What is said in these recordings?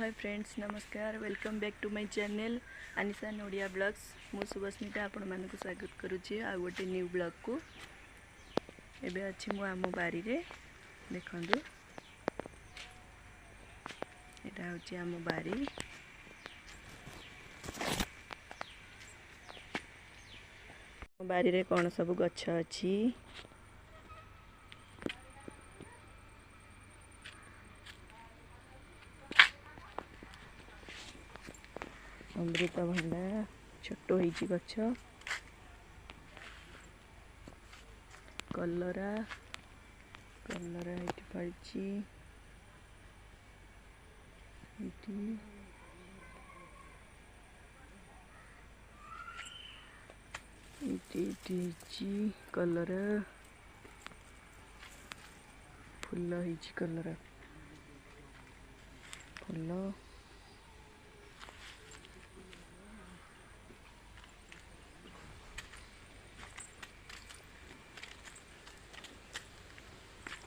हाय friends नमस्कार welcome back to my channel Anisha Odia vlogs मु सुभस्मिता आपण मानक स्वागत करुच्ची आ गोटे न्यू ब्लॉग को एबे अच्छी मु आम बारी रे देखंदु एटा होची आम बारी बारी रे कोन सब गछ अछि अमृतभंडा छोट होइची गछ कलरा कलरा इटी फळची इटी इटी इटी कलरा फुल होइची कलरा फुल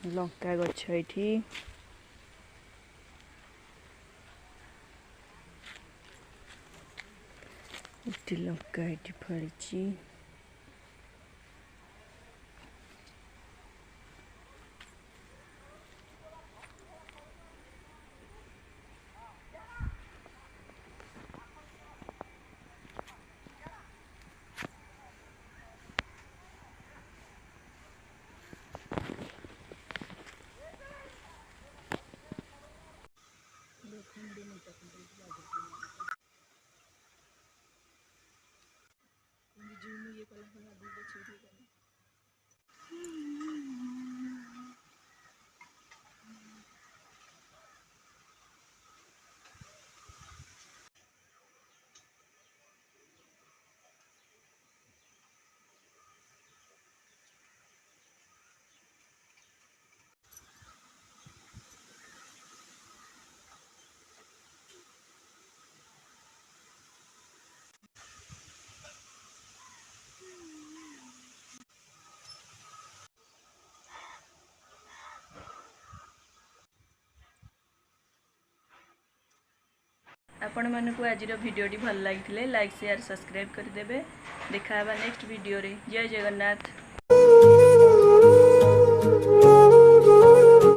लंका गछ एठी इटी लंका एठी फळची आपण मानकु आजिर भिडियोटी भल लागिथिले लाइक शेयर सब्सक्राइब कर देबे देखा नेक्स्ट वीडियो रे जय जगन्नाथ।